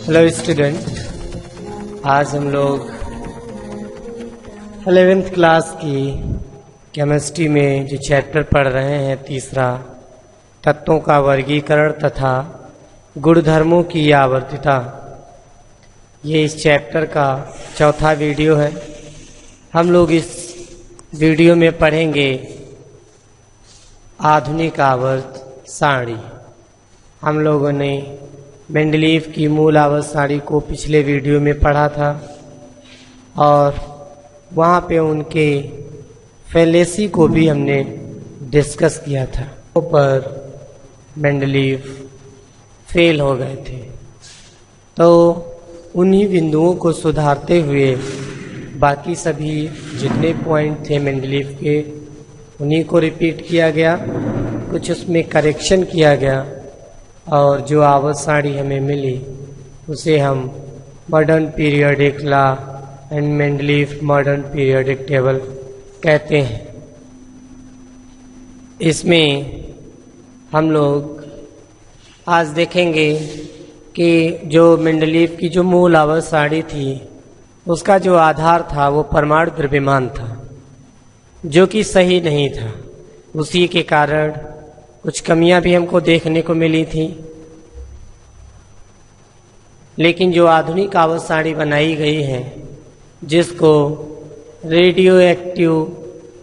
Hello student, आज हम लोग 11th क्लास की केमिस्ट्री में जो चैप्टर पढ़ रहे हैं, तीसरा तत्वों का वर्गीकरण तथा गुणधर्मों की आवर्तता, ये इस चैप्टर का चौथा वीडियो है। हम लोग इस वीडियो में पढ़ेंगे आधुनिक आवर्त सारणी। हम लोगों ने मेंडलीव की मूल आवर्त सारणी को पिछले वीडियो में पढ़ा था और वहाँ पे उनके फैलेसी को भी हमने डिस्कस किया था, पर मेंडलीव फेल हो गए थे। तो उन्हीं बिंदुओं को सुधारते हुए बाकी सभी जितने पॉइंट थे मेंडलीव के, उन्हीं को रिपीट किया गया, कुछ उसमें करेक्शन किया गया और जो आवर्त सारणी हमें मिली उसे हम modern periodic law and Mendeleev modern periodic table कहते हैं। इसमें हम लोग आज देखेंगे कि जो मेंडलीव की जो मूल आवर्त सारणी थी उसका जो आधार था वो परमाणु द्रव्यमान था, जो कि सही नहीं था। उसी के कारण कुछ कमियां भी हमको देखने को मिली थी। लेकिन जो आधुनिक आवर्त सारणी बनाई गई है, जिसको रेडियो एक्टिव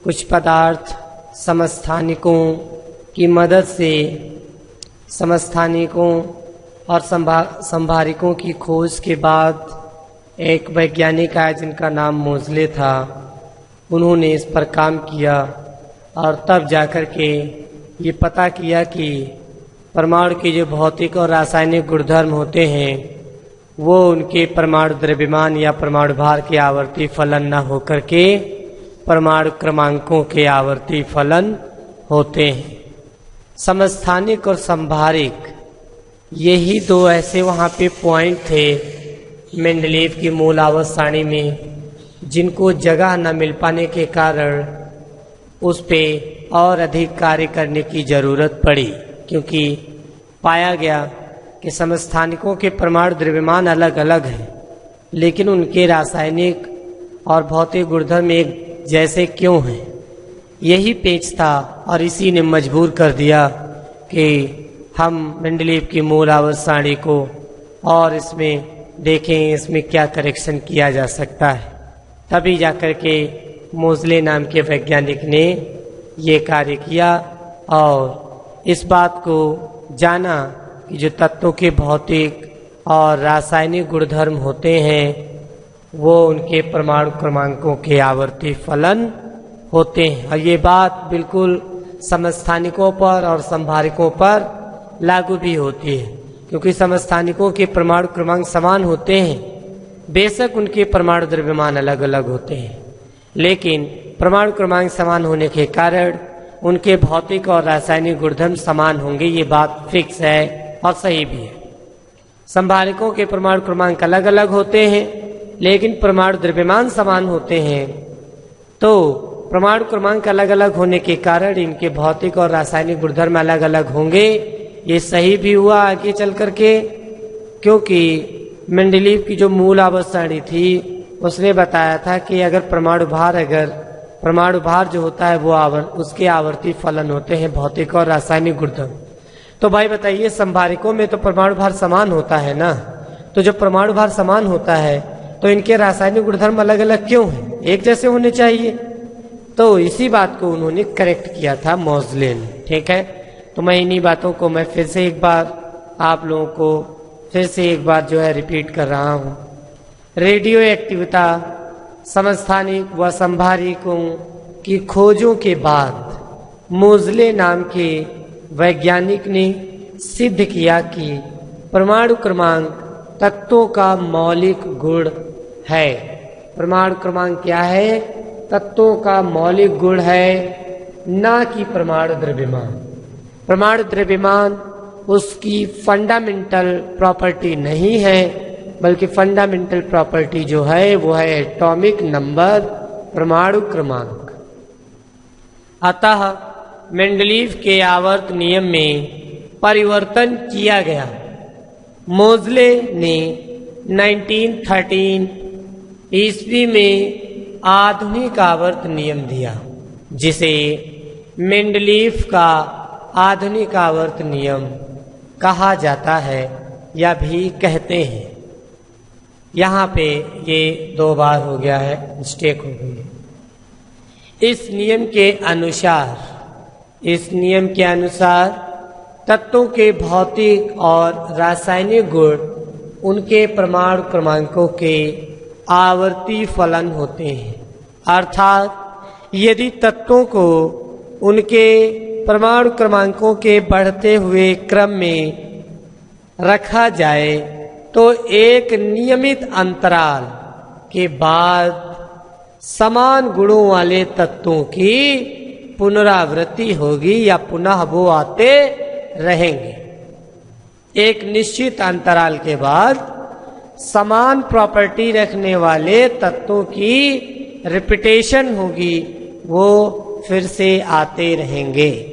कुछ पदार्थ समस्थानिकों की मदद से समस्थानिकों और संभारिकों की खोज के बाद एक वैज्ञानिक आया जिनका नाम मोज़ले था, उन्होंने इस पर काम किया और तब जाकर के ये पता किया कि परमाणु के जो भौतिक और रासायनिक गुणधर्म होते हैं वो उनके परमाणु द्रव्यमान या परमाणु भार के आवर्ती फलन न होकर के परमाणु क्रमांकों के आवर्ती फलन होते हैं। समस्थानिक और संभारिक, यही दो ऐसे वहाँ पे पॉइंट थे मेंडलीव की मूल आवर्त सारणी में, जिनको जगह न मिल पाने के कारण उस पे और अधिक कार्य करने की जरूरत पड़ी, क्योंकि पाया गया कि समस्थानिकों के परमाणु द्रव्यमान अलग अलग हैं, लेकिन उनके रासायनिक और भौतिक गुणधर्म एक जैसे क्यों हैं। यही पेच था और इसी ने मजबूर कर दिया कि हम मेंडलीव की मूल आवर्त सारणी को और इसमें देखें, इसमें क्या करेक्शन किया जा सकता है। तभी जाकर के मोज़ले नाम के वैज्ञानिक ने ये कार्य किया और इस बात को जाना कि जो तत्वों के भौतिक और रासायनिक गुणधर्म होते हैं वो उनके परमाणु क्रमांकों के आवर्ती फलन होते हैं। और ये बात बिल्कुल समस्थानिकों पर और संभारिकों पर लागू भी होती है, क्योंकि समस्थानिकों के परमाणु क्रमांक समान होते हैं, बेशक उनके परमाणु द्रव्यमान अलग अलग होते हैं, लेकिन परमाणु क्रमांक समान होने के कारण उनके भौतिक और रासायनिक गुणधर्म समान होंगे। ये बात फिक्स है और सही भी है। संभारिकों के परमाणु क्रमांक अलग अलग होते हैं, लेकिन परमाणु द्रव्यमान समान होते हैं। तो परमाणु क्रमांक अलग अलग होने के कारण इनके भौतिक और रासायनिक गुणधर्म अलग अलग होंगे। ये सही भी हुआ आगे चल करके, क्योंकि मेंडलीव की जो मूल आवर्त सारणी थी उसने बताया था कि अगर परमाणु भार जो होता है वो उसके आवर्ती फलन होते हैं भौतिक और रासायनिक गुणधर्म। तो भाई बताइए, संभारिकों में तो परमाणु भार समान होता है ना, तो जब परमाणु भार समान होता है तो इनके रासायनिक गुणधर्म अलग अलग क्यों हैं, एक जैसे होने चाहिए। तो इसी बात को उन्होंने करेक्ट किया था मोज़ले ने। ठीक है, तो मैं इन्हीं बातों को मैं फिर से एक बार आप लोगों को फिर से एक बार जो है रिपीट कर रहा हूँ। रेडियो एक्टिविता समस्थानिक व संभारिकों की खोजों के बाद मोज़ले नाम के वैज्ञानिक ने सिद्ध किया कि परमाणु क्रमांक तत्वों का मौलिक गुण है। परमाणु क्रमांक क्या है? तत्वों का मौलिक गुण है, ना कि परमाणु द्रव्यमान। परमाणु द्रव्यमान उसकी फंडामेंटल प्रॉपर्टी नहीं है, बल्कि फंडामेंटल प्रॉपर्टी जो है वो है एटॉमिक नंबर, परमाणु क्रमांक। अतः मेंडलीव के आवर्त नियम में परिवर्तन किया गया। मोज़ले ने 1913 ईस्वी में आधुनिक आवर्त नियम दिया, जिसे मेंडलीफ का आधुनिक आवर्त नियम कहा जाता है या भी कहते हैं। यहाँ पे ये 2 बार हो गया है, मिस्टेक हो गई है। इस नियम के अनुसार तत्वों के भौतिक और रासायनिक गुण उनके परमाणु क्रमांकों के आवर्ती फलन होते हैं। अर्थात यदि तत्वों को उनके परमाणु क्रमांकों के बढ़ते हुए क्रम में रखा जाए तो एक नियमित अंतराल के बाद समान गुणों वाले तत्वों की पुनरावृत्ति होगी या पुनः वो आते रहेंगे। एक निश्चित अंतराल के बाद समान प्रॉपर्टी रखने वाले तत्वों की रिपीटेशन होगी, वो फिर से आते रहेंगे।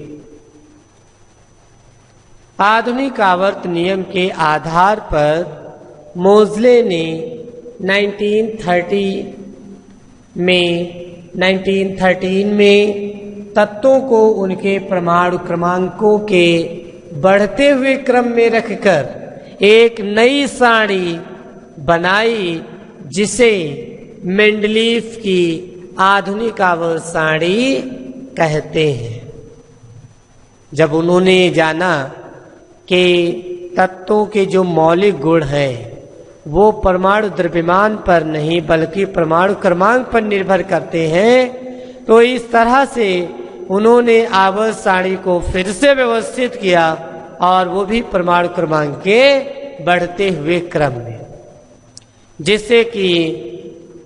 आधुनिक आवर्त नियम के आधार पर मोज़ले ने 1913 में तत्वों को उनके परमाणु क्रमांकों के बढ़ते हुए क्रम में रखकर एक नई सारणी बनाई, जिसे मेंडलीफ की आधुनिक आवर्त सारणी कहते हैं। जब उन्होंने जाना कि तत्वों के जो मौलिक गुण हैं वो परमाणु द्रव्यमान पर नहीं बल्कि परमाणु क्रमांक पर निर्भर करते हैं, तो इस तरह से उन्होंने आवर्त सारणी को फिर से व्यवस्थित किया, और वो भी परमाणु क्रमांक के बढ़ते हुए क्रम में, जिससे कि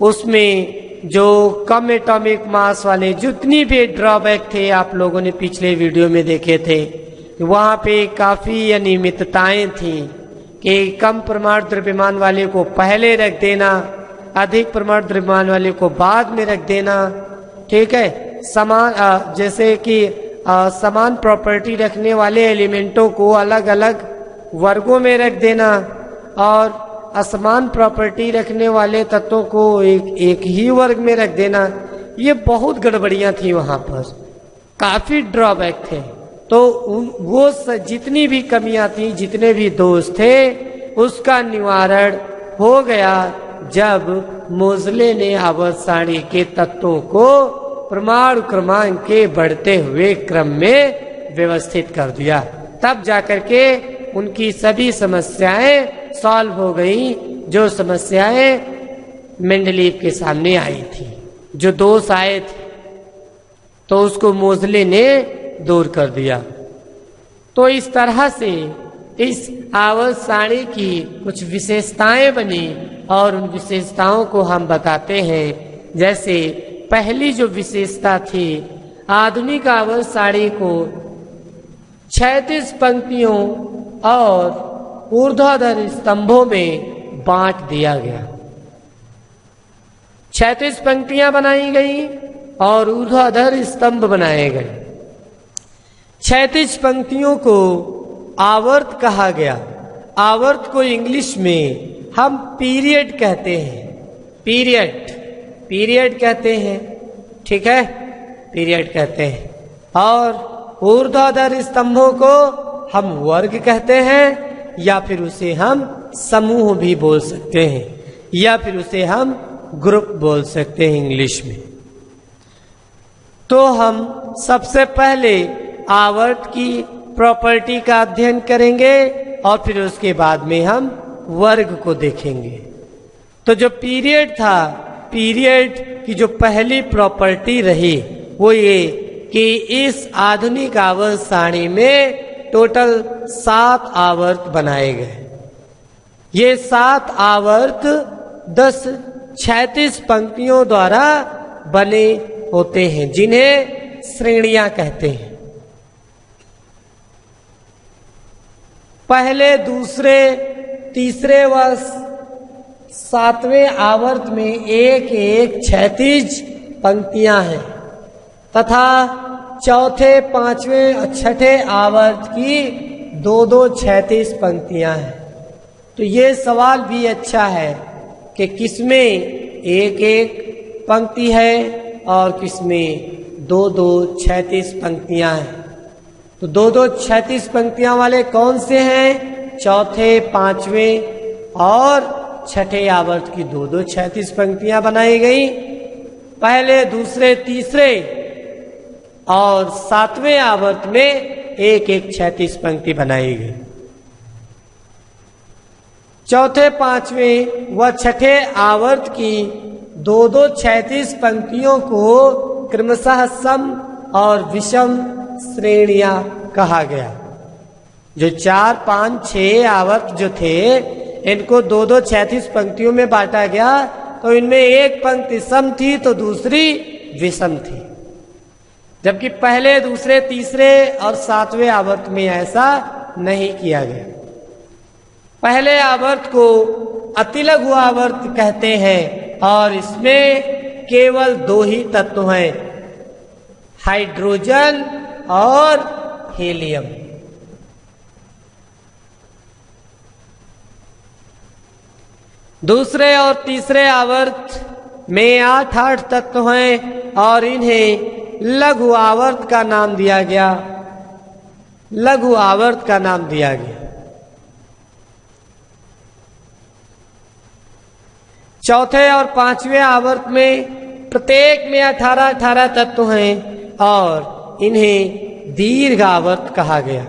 उसमें जो कम एटॉमिक मास वाले जितनी भी ड्रॉबैक थे, आप लोगों ने पिछले वीडियो में देखे थे, वहाँ पे काफ़ी अनियमितताएं थी कि कम परमाणु द्रव्यमान वाले को पहले रख देना, अधिक परमाणु द्रव्यमान वाले को बाद में रख देना, ठीक है। समान जैसे कि समान प्रॉपर्टी रखने वाले एलिमेंटों को अलग अलग वर्गों में रख देना, और असमान प्रॉपर्टी रखने वाले तत्वों को एक ही वर्ग में रख देना। ये बहुत गड़बड़ियां थी, वहां पर काफी ड्रॉबैक थे। तो वो जितनी भी कमियां थी, जितने भी दोष थे, उसका निवारण हो गया जब मोज़ले ने आवर्त सारणी के तत्वों को परमाणु क्रमांक के बढ़ते हुए क्रम में व्यवस्थित कर दिया। तब जाकर के उनकी सभी समस्याएं सॉल्व हो गई, जो समस्याएं मेंडलीफ के सामने आई थी, जो दोष आए थे, तो उसको मोज़ले ने दूर कर दिया। तो इस तरह से इस आवर्त सारणी की कुछ विशेषताएं बनी, और उन विशेषताओं को हम बताते हैं। जैसे पहली जो विशेषता थी, आधुनिक आवर्त सारणी को 36 पंक्तियों और ऊर्ध्वाधर स्तंभों में बांट दिया गया। 36 पंक्तियां बनाई गई और ऊर्ध्वाधर स्तंभ बनाए गए। 36 पंक्तियों को आवर्त कहा गया। आवर्त को इंग्लिश में हम पीरियड कहते हैं, पीरियड कहते हैं, ठीक है, पीरियड कहते हैं। और ऊर्ध्वाधर स्तंभों को हम वर्ग कहते हैं, या फिर उसे हम समूह भी बोल सकते हैं, या फिर उसे हम ग्रुप बोल सकते हैं इंग्लिश में। तो हम सबसे पहले आवर्त की प्रॉपर्टी का अध्ययन करेंगे, और फिर उसके बाद में हम वर्ग को देखेंगे। तो जो पीरियड था, पीरियड की जो पहली प्रॉपर्टी रही वो ये कि इस आधुनिक आवर्त सारणी में टोटल 7 आवर्त बनाए गए। ये 7 आवर्त 36 पंक्तियों द्वारा बने होते हैं, जिन्हें श्रेणियां कहते हैं। पहले, दूसरे, तीसरे व 7वें आवर्त में एक 36 पंक्तियां हैं, तथा चौथे, 5वें और 6ठे आवर्त की 2 36 पंक्तियां हैं। तो ये सवाल भी अच्छा है कि किसमें एक एक पंक्ति है और किसमें दो दो 36 पंक्तियां हैं। तो दो दो 36 पंक्तियां वाले कौन से हैं? चौथे, पांचवें और छठे आवर्त की दो दो 36 पंक्तियां बनाई गई। पहले, दूसरे, तीसरे और सातवें आवर्त में एक एक 36 पंक्ति बनाई गई। चौथे, पांचवें व छठे आवर्त की दो दो 36 पंक्तियों को क्रमशः सम और विषम श्रेणियां कहा गया। जो 4, 5, 6 आवर्त जो थे, इनको दो दो 36 पंक्तियों में बांटा गया। तो इनमें एक पंक्ति सम थी तो दूसरी विषम थी, जबकि पहले, दूसरे, तीसरे और सातवें आवर्त में ऐसा नहीं किया गया। पहले आवर्त को अतिलघु आवर्त कहते हैं और इसमें केवल दो ही तत्व हैं, हाइड्रोजन और हीलियम। दूसरे और तीसरे आवर्त में 8 तत्व हैं और इन्हें लघु आवर्त का नाम दिया गया। लघु आवर्त का नाम दिया गया। चौथे और पांचवें आवर्त में प्रत्येक में 18 तत्व हैं और इन्हें दीर्घ आवर्त कहा गया।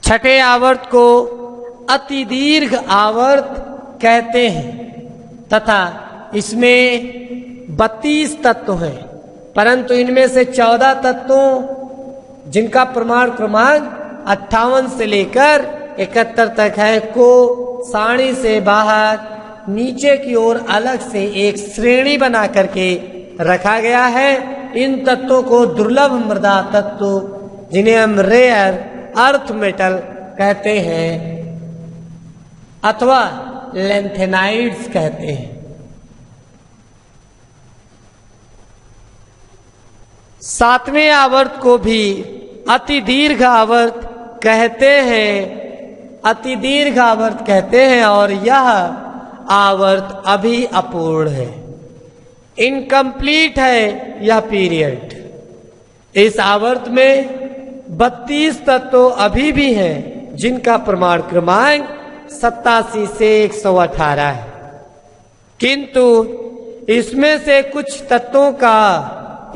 छठे आवर्त को अति दीर्घ आवर्त कहते हैं तथा इसमें 32 तत्व हैं, परंतु इनमें से 14 तत्वों जिनका प्रमाण क्रमांक 58 से लेकर 71 तक है को सारणी से बाहर नीचे की ओर अलग से एक श्रेणी बना करके रखा गया है। इन तत्वों को दुर्लभ मृदा तत्व, जिन्हें हम रेयर अर्थ मेटल कहते हैं अथवा लैंथेनाइड्स कहते हैं। सातवें आवर्त को भी अति दीर्घ आवर्त कहते हैं, अति दीर्घ आवर्त कहते हैं और यह आवर्त अभी अपूर्ण है, इनकम्प्लीट है यह पीरियड। इस आवर्त में 32 तत्व अभी भी हैं जिनका प्रमाण क्रमांक 87 से 118 है, किंतु इसमें से कुछ तत्वों का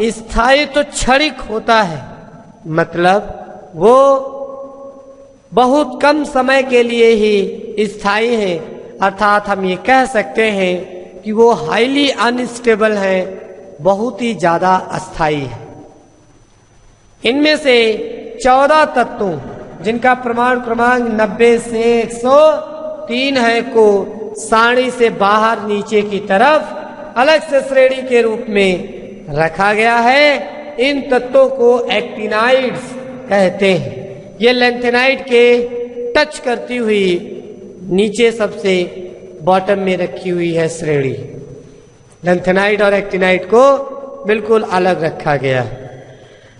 स्थायित्व क्षणिक होता है, मतलब वो बहुत कम समय के लिए ही स्थायी है। अर्थात हम ये कह सकते हैं कि वो हाईली अनस्टेबल है, बहुत ही ज्यादा अस्थायी है। इनमें से 14 तत्वों जिनका प्रमाण क्रमांक 90 से 103 है को सारणी से बाहर नीचे की तरफ अलग से श्रेणी के रूप में रखा गया है। इन तत्वों को एक्टिनाइड्स कहते हैं। ये लैंथेनाइड के टच करती हुई नीचे सबसे बॉटम में रखी हुई है श्रेणी। लैंथेनाइड और एक्टिनाइड को बिल्कुल अलग रखा गया।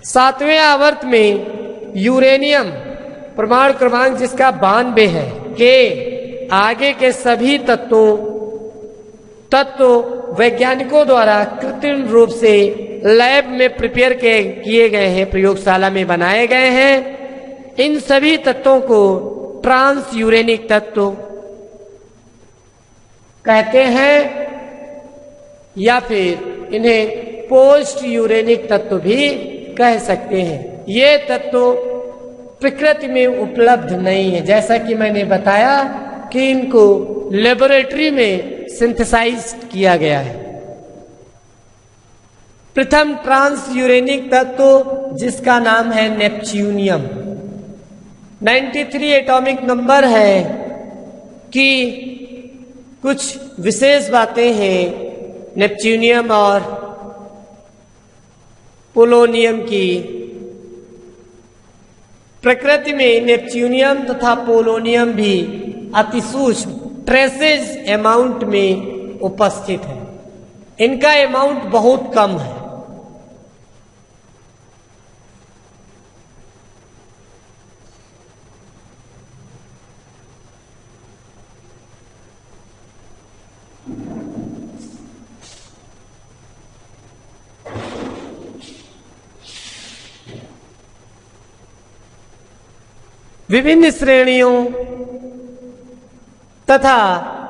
सातवें आवर्त में यूरेनियम प्रमाण क्रमांक जिसका 92 है के आगे के सभी तत्व वैज्ञानिकों द्वारा कृत्रिम रूप से लैब में प्रिपेयर किए गए हैं, प्रयोगशाला में बनाए गए हैं। इन सभी तत्वों को ट्रांस यूरेनिक तत्व कहते हैं या फिर इन्हें पोस्ट यूरेनिक तत्व भी कह सकते हैं। ये तत्व प्रकृति में उपलब्ध नहीं है, जैसा कि मैंने बताया कि इनको लेबोरेटरी में सिंथेसाइज किया गया है। प्रथम ट्रांस यूरेनिक तत्व जिसका नाम है नेपच्यूनियम, 93 एटॉमिक नंबर है कि कुछ विशेष बातें हैं नेपच्यूनियम और पोलोनियम की। प्रकृति में नेपच्यूनियम तथा पोलोनियम भी अति सूक्ष्म ट्रेसेस अमाउंट में उपस्थित है। इनका अमाउंट बहुत कम है। विभिन्न श्रेणियों तथा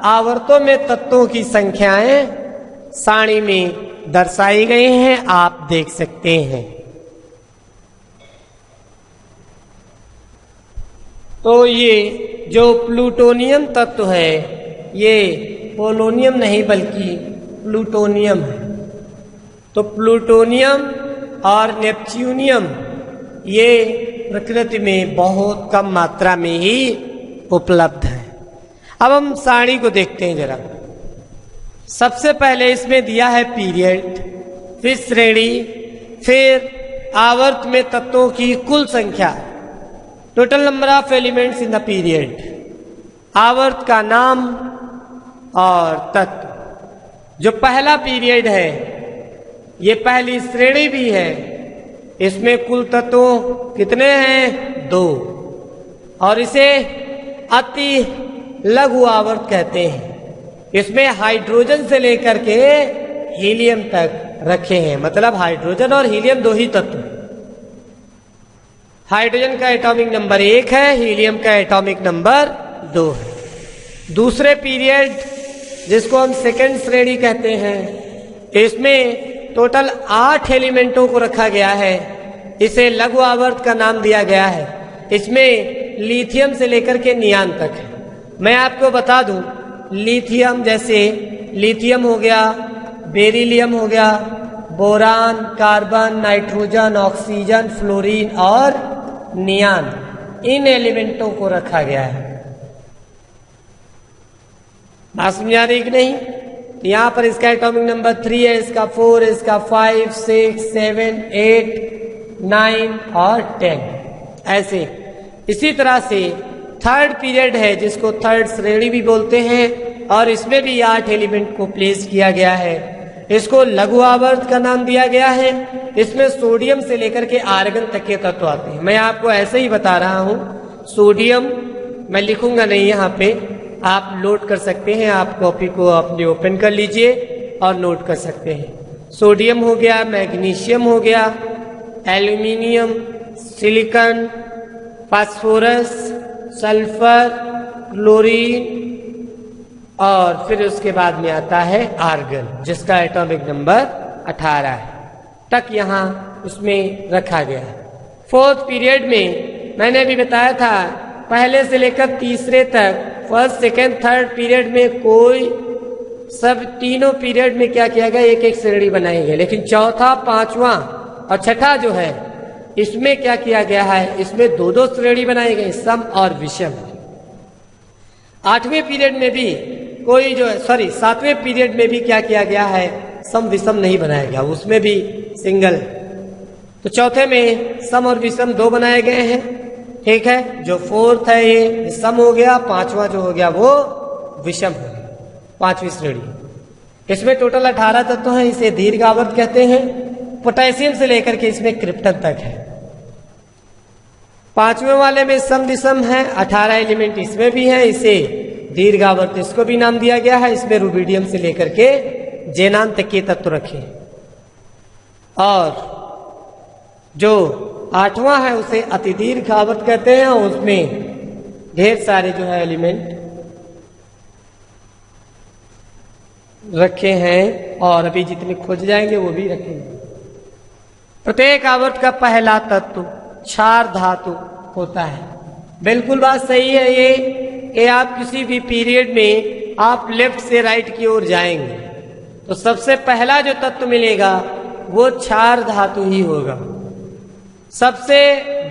आवर्तों में तत्वों की संख्याएं सारणी में दर्शाई गई हैं, आप देख सकते हैं। तो ये जो प्लूटोनियम तत्व है, ये पोलोनियम नहीं बल्कि प्लूटोनियम है। तो प्लूटोनियम और नेपच्यूनियम ये प्रकृति में बहुत कम मात्रा में ही उपलब्ध है। अब हम सारणी को देखते हैं जरा। सबसे पहले इसमें दिया है पीरियड, फिर श्रेणी, फिर आवर्त में तत्वों की कुल संख्या, total number of elements in the period, आवर्त का नाम और तत्व। जो पहला पीरियड है ये पहली श्रेणी भी है, इसमें कुल तत्व कितने हैं? 2, और इसे अति लघु आवर्त कहते हैं। इसमें हाइड्रोजन से लेकर के हीलियम तक रखे हैं, मतलब हाइड्रोजन और हीलियम 2 ही तत्व। हाइड्रोजन का एटॉमिक नंबर 1 है, हीलियम का एटॉमिक नंबर 2 है। दूसरे पीरियड जिसको हम सेकेंड श्रेणी कहते हैं, इसमें टोटल 8 एलिमेंटों को रखा गया है। इसे लघु आवर्त का नाम दिया गया है। इसमें लिथियम से लेकर के नियान तक है। मैं आपको बता दूं, लिथियम जैसे लिथियम हो गया, बेरिलियम हो गया, boron, carbon, nitrogen, oxygen, fluorine और नियान, इन एलिमेंटों को रखा गया है। बात समझ आ रही कि नहीं? यहां पर इसका एटॉमिक नंबर 3 है, इसका 4, इसका 5, 6, 7, 8, 9 और 10 ऐसे। इसी तरह से थर्ड पीरियड है जिसको थर्ड श्रेणी भी बोलते हैं, और इसमें भी 8 एलिमेंट को प्लेस किया गया है। इसको लघु आवर्त का नाम दिया गया है। इसमें सोडियम से लेकर के आर्गन तक के तत्व आते हैं। मैं आपको ऐसे ही बता रहा हूं। सोडियम मैं लिखूंगा नहीं, यहाँ पे आप नोट कर सकते हैं। आप कॉपी को अपने ओपन कर लीजिए और नोट कर सकते हैं। सोडियम हो गया, मैग्नीशियम हो गया, aluminium, silicon, phosphorus, sulphur, chlorine, और फिर उसके बाद में आता है आर्गन जिसका एटॉमिक नंबर 18 है तक यहाँ उसमें रखा गया है। फोर्थ पीरियड में मैंने भी बताया था, पहले से लेकर तीसरे तक, फर्स्ट, सेकेंड, थर्ड पीरियड में कोई सब तीनों पीरियड में क्या किया गया, एक एक श्रेणी बनाई गई। लेकिन चौथा, पांचवा और छठा जो है, इसमें क्या किया गया है, इसमें 2-2 श्रेणी बनाई गई, सम और विषम। आठवें पीरियड में भी कोई जो है, सॉरी, सातवें पीरियड में भी क्या किया गया है, सम विषम नहीं बनाया गया, उसमें भी सिंगल। तो चौथे में सम और विषम 2 बनाए गए हैं। ठीक है, जो फोर्थ है ये सम हो गया, पांचवा जो हो गया वो विषम हो गया, पांचवी श्रेणी। इसमें टोटल 18 तत्व हैं, इसे दीर्घ आवर्त कहते हैं। पोटेशियम से लेकर के इसमें क्रिप्टन तक है। पांचवें वाले में सम विषम है, 18 एलिमेंट इसमें भी है, इसे दीर्घ आवर्त इसको भी नाम दिया गया है। इसमें रूबिडियम से लेकर के जेनान तक के तत्व रखे। और जो 8वां है उसे अति दीर्घ आवर्त कहते हैं, और उसमें ढेर सारे जो है एलिमेंट रखे हैं, और अभी जितने खोज जाएंगे वो भी रखेंगे। प्रत्येक आवर्त का पहला तत्व क्षार धातु होता है। बिल्कुल बात सही है ये आप किसी भी पीरियड में आप लेफ्ट से राइट की ओर जाएंगे तो सबसे पहला जो तत्व मिलेगा वो क्षार धातु ही होगा। सबसे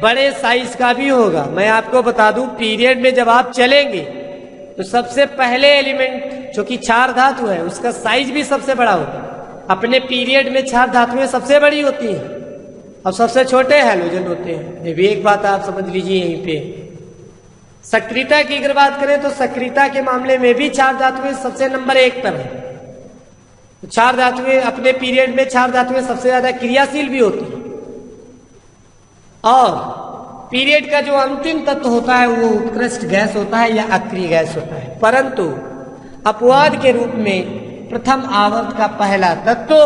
बड़े साइज का भी होगा। मैं आपको बता दूं, पीरियड में जब आप चलेंगे तो सबसे पहले एलिमेंट जो कि क्षार धातु है उसका साइज भी सबसे बड़ा होता है। अपने पीरियड में क्षार धातुएं सबसे बड़ी होती हैं और सबसे छोटे हैलोजन होते हैं। ये भी एक बात आप समझ लीजिए। यहीं पे सक्रियता की अगर बात करें तो सक्रियता के मामले में भी क्षार धातुएं सबसे नंबर 1 पर है। क्षार धातुएं अपने पीरियड में क्षार धातुएं सबसे ज्यादा क्रियाशील भी होती है। और पीरियड का जो अंतिम तत्व होता है वो उत्कृष्ट गैस होता है या अक्रिय गैस होता है। परंतु अपवाद के रूप में प्रथम आवर्त का पहला तत्व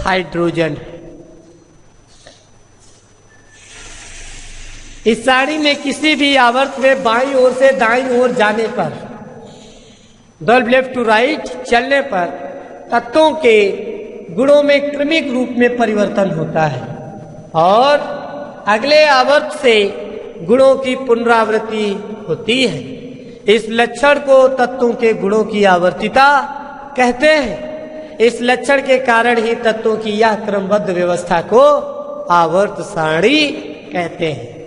हाइड्रोजन है। इस सारणी में किसी भी आवर्त में बाईं ओर से दाईं ओर जाने पर, द लेफ्ट टू राइट चलने पर तत्वों के गुणों में क्रमिक रूप में परिवर्तन होता है और अगले आवर्त से गुणों की पुनरावृत्ति होती है। इस लक्षण को तत्वों के गुणों की आवर्तिता कहते हैं। इस लक्षण के कारण ही तत्वों की यह क्रमबद्ध व्यवस्था को आवर्त सारणी कहते हैं।